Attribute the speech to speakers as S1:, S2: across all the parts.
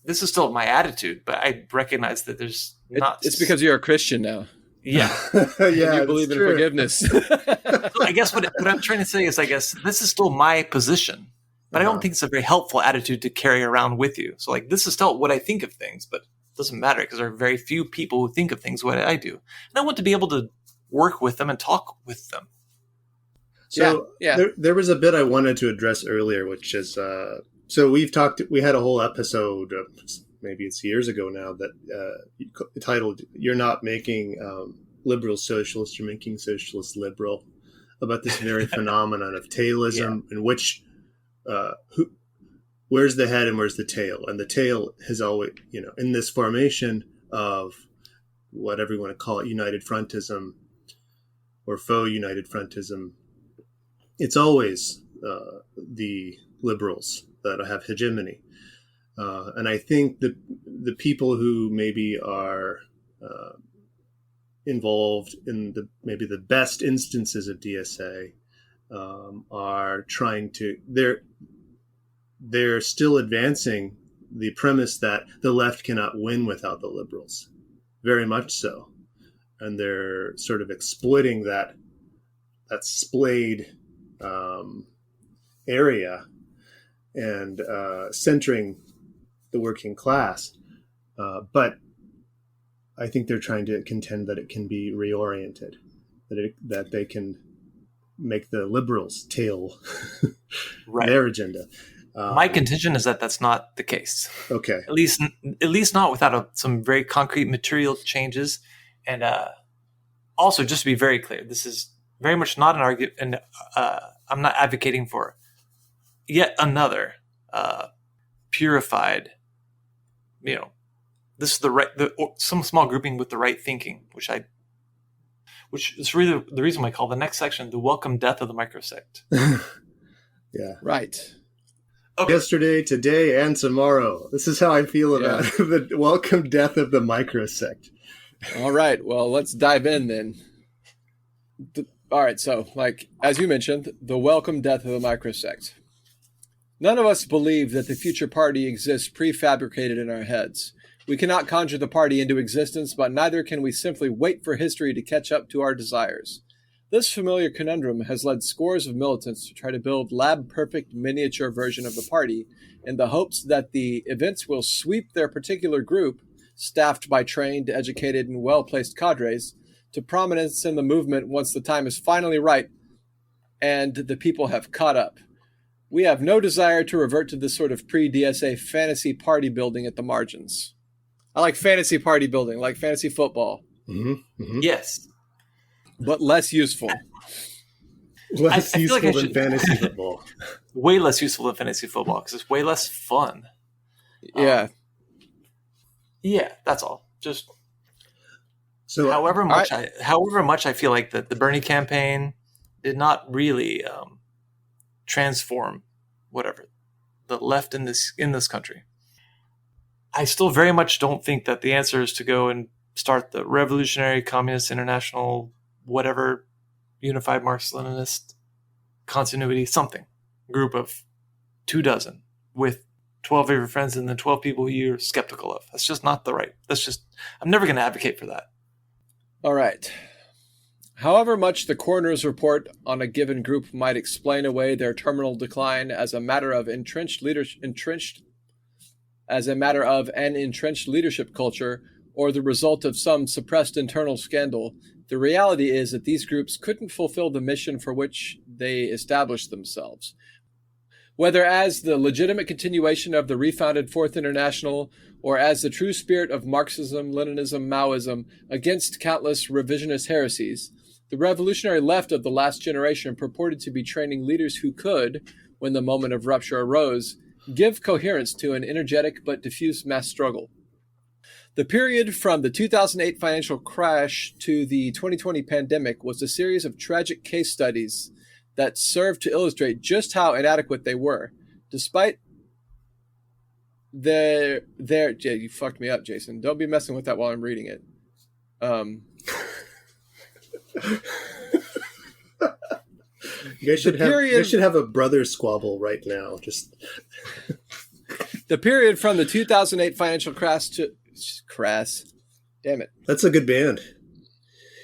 S1: this is still my attitude, but I recognize that there's not.
S2: It's because you're a Christian now.
S1: Yeah.
S2: You believe in forgiveness.
S1: So I guess what I'm trying to say is, I guess this is still my position, but I don't think it's a very helpful attitude to carry around with you. So like, this is still what I think of things, but it doesn't matter because there are very few people who think of things the way I do. And I want to be able to work with them and talk with them.
S3: So there was a bit I wanted to address earlier, which is, so we had a whole episode, maybe it's years ago now, that titled, "You're not making liberal socialist, you're making socialist liberal," about this very phenomenon of tailism, in which, where's the head and where's the tail? And the tail has always, in this formation of whatever you want to call it, united frontism or faux united frontism, it's always the liberals that have hegemony. And I think the people who maybe are involved in maybe the best instances of DSA are trying to, they're still advancing the premise that the left cannot win without the liberals, very much so. And they're sort of exploiting that splayed area and centering the working class. But I think they're trying to contend that it can be reoriented, that they can make the liberals tail their agenda.
S1: My contention is that that's not the case.
S3: Okay.
S1: At least not without some very concrete material changes. And also, just to be very clear, this is very much not an argument, and I'm not advocating for yet another purified, this is some small grouping with the right thinking, which is really the reason why I call the next section the welcome death of the microsect.
S3: Yeah.
S2: Right.
S3: Okay. Yesterday, today, and tomorrow. This is how I feel about the welcome death of the microsect.
S2: All right. Well, let's dive in then. All right. So, as you mentioned, the welcome death of the microsect. None of us believe that the future party exists prefabricated in our heads. We cannot conjure the party into existence, but neither can we simply wait for history to catch up to our desires. This familiar conundrum has led scores of militants to try to build lab-perfect miniature version of the party in the hopes that the events will sweep their particular group, staffed by trained, educated, and well-placed cadres, to prominence in the movement once the time is finally right and the people have caught up. We have no desire to revert to this sort of pre-DSA fantasy party building at the margins. I like fantasy party building, like fantasy football.
S3: Mm-hmm, mm-hmm.
S1: Yes.
S2: But less useful.
S3: Less useful than fantasy football.
S1: Way less useful than fantasy football because it's way less fun.
S2: Yeah.
S1: Yeah, that's all. Just
S3: so
S1: however much I feel like that the Bernie campaign did not really transform the left in this country. I still very much don't think that the answer is to go and start the Revolutionary Communist International, whatever, Unified Marxist-Leninist continuity, something, group of 24 with 12 of your friends and then 12 people who you're skeptical of. That's just not I'm never going to advocate for that.
S2: All right. However much the coroner's report on a given group might explain away their terminal decline as a matter of an entrenched leadership culture or the result of some suppressed internal scandal, the reality is that these groups couldn't fulfill the mission for which they established themselves. Whether as the legitimate continuation of the refounded Fourth International or as the true spirit of Marxism, Leninism, Maoism against countless revisionist heresies, the revolutionary left of the last generation purported to be training leaders who could, when the moment of rupture arose, give coherence to an energetic but diffuse mass struggle. The period from the 2008 financial crash to the 2020 pandemic was a series of tragic case studies that served to illustrate just how inadequate they were. Despite you fucked me up, Jason. Don't be messing with that while I'm reading it.
S3: You guys should have a brother squabble right now. Just
S2: The period from the 2008 financial crash to damn it.
S3: That's a good band.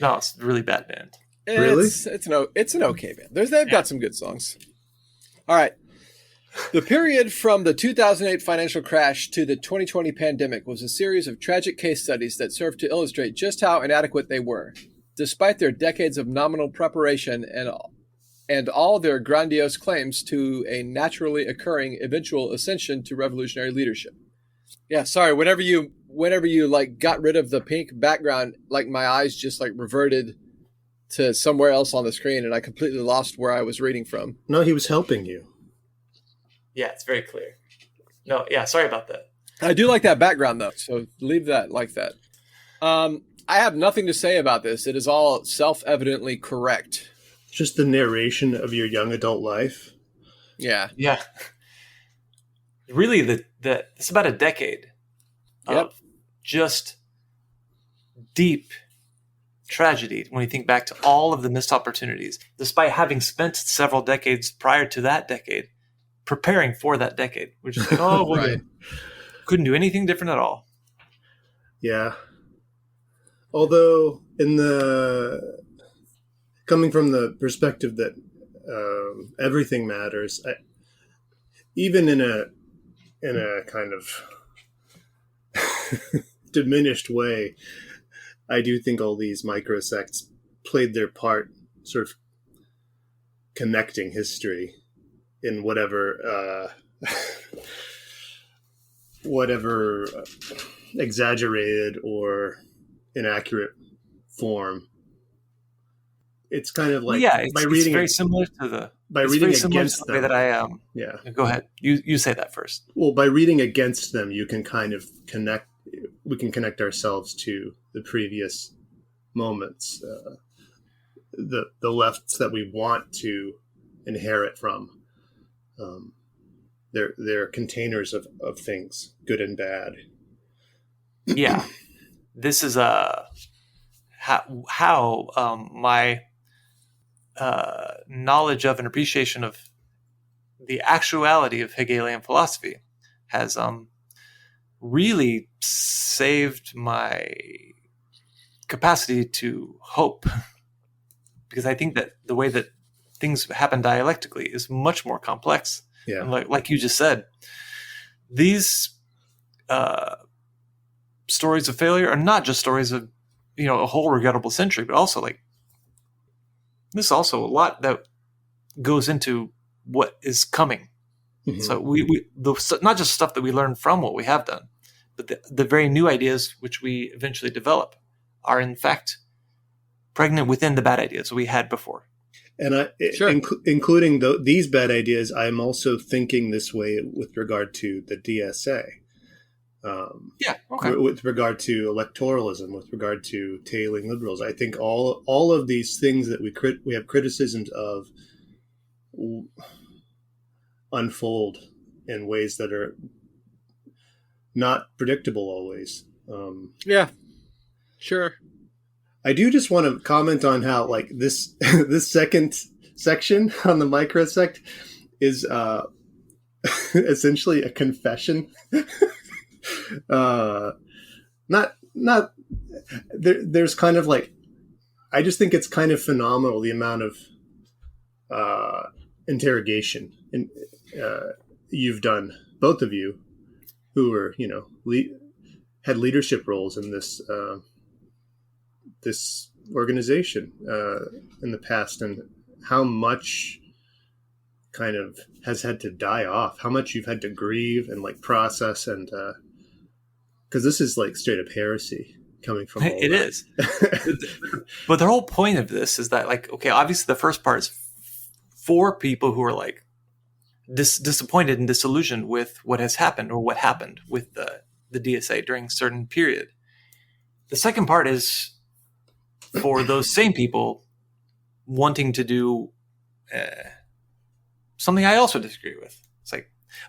S1: No, it's a really bad band.
S3: Really?
S2: It's an okay band. They've got some good songs. All right. The period from the 2008 financial crash to the 2020 pandemic was a series of tragic case studies that served to illustrate just how inadequate they were, despite their decades of nominal preparation and all their grandiose claims to a naturally occurring eventual ascension to revolutionary leadership. Yeah, sorry. Whenever you like got rid of the pink background, like my eyes just like reverted to somewhere else on the screen, and I completely lost where I was reading from.
S3: No, he was helping you.
S1: Yeah, it's very clear. No, yeah, sorry about that.
S2: I do like that background though, so leave that like that. I have nothing to say about this. It is all self-evidently correct.
S3: Just the narration of your young adult life.
S2: Yeah.
S1: Yeah. Really, it's about a decade of just deep tragedy when you think back to all of the missed opportunities, despite having spent several decades prior to that decade preparing for that decade. We're just like, oh, well,
S2: Right.
S1: Couldn't do anything different at all.
S3: Yeah. Although, coming from the perspective that everything matters, even in a kind of diminished way, I do think all these microsects played their part, sort of connecting history in whatever exaggerated or inaccurate form. It's kind of like
S1: it's very similar to the way that I
S3: Yeah.
S1: Go ahead. You say that first.
S3: Well, by reading against them, you can kind of connect. We can connect ourselves to the previous moments, the lefts that we want to inherit from. They're containers of things, good and bad.
S1: Yeah, this is how my knowledge of and appreciation of the actuality of Hegelian philosophy has really saved my capacity to hope, because I think that the way that things happen dialectically is much more complex.
S3: Yeah.
S1: And like you just said, these stories of failure are not just stories of, a whole regrettable century, but also there's also a lot that goes into what is coming. Mm-hmm. So not just stuff that we learn from what we have done, but the very new ideas which we eventually develop are in fact pregnant within the bad ideas we had before.
S3: And including these bad ideas, I'm also thinking this way with regard to the DSA. With regard to electoralism, with regard to tailing liberals, I think all of these things that we have criticisms of unfold in ways that are not predictable always.
S2: Yeah, sure.
S3: I do just want to comment on how this this second section on the microsect is essentially a confession. There's kind of I just think it's kind of phenomenal the amount of interrogation you've done, both of you, who were had leadership roles in this this organization in the past, and how much kind of has had to die off, how much you've had to grieve and process, and because this is straight up heresy coming from all
S1: it
S3: that.
S1: Is. But the whole point of this is that obviously the first part is for people who are disappointed and disillusioned with what has happened or what happened with the DSA during a certain period. The second part is for those same people wanting to do something I also disagree with. It's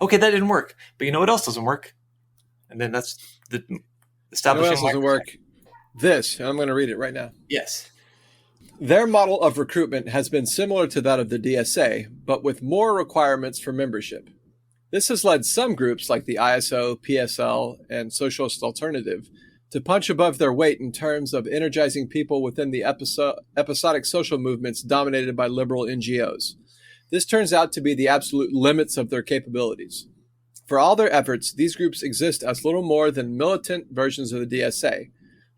S1: okay, that didn't work, but you know what else doesn't work? And then that's the establishing.
S2: What else doesn't work? This, and I'm going to read it right now.
S1: Yes.
S2: Their model of recruitment has been similar to that of the DSA, but with more requirements for membership. This has led some groups like the ISO, PSL, and Socialist Alternative to punch above their weight in terms of energizing people within the episodic social movements dominated by liberal NGOs. This turns out to be the absolute limits of their capabilities. For all their efforts, these groups exist as little more than militant versions of the DSA,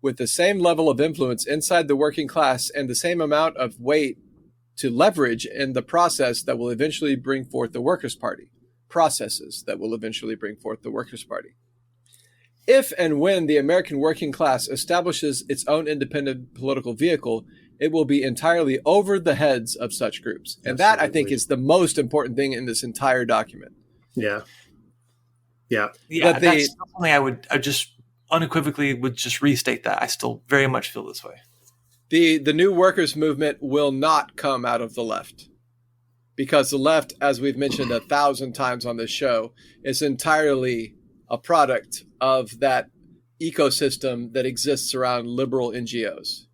S2: with the same level of influence inside the working class and the same amount of weight to leverage in the process that will eventually bring forth the Workers' Party. Processes that will eventually bring forth the Workers' Party. If and when the American working class establishes its own independent political vehicle, it will be entirely over the heads of such groups. And that, I think, is the most important thing in this entire document.
S3: Yeah.
S1: That's something I just unequivocally would just restate that. I still very much feel this way.
S2: The new workers' movement will not come out of the left. Because the left, as we've mentioned 1,000 times on this show, is entirely a product of that ecosystem that exists around liberal NGOs.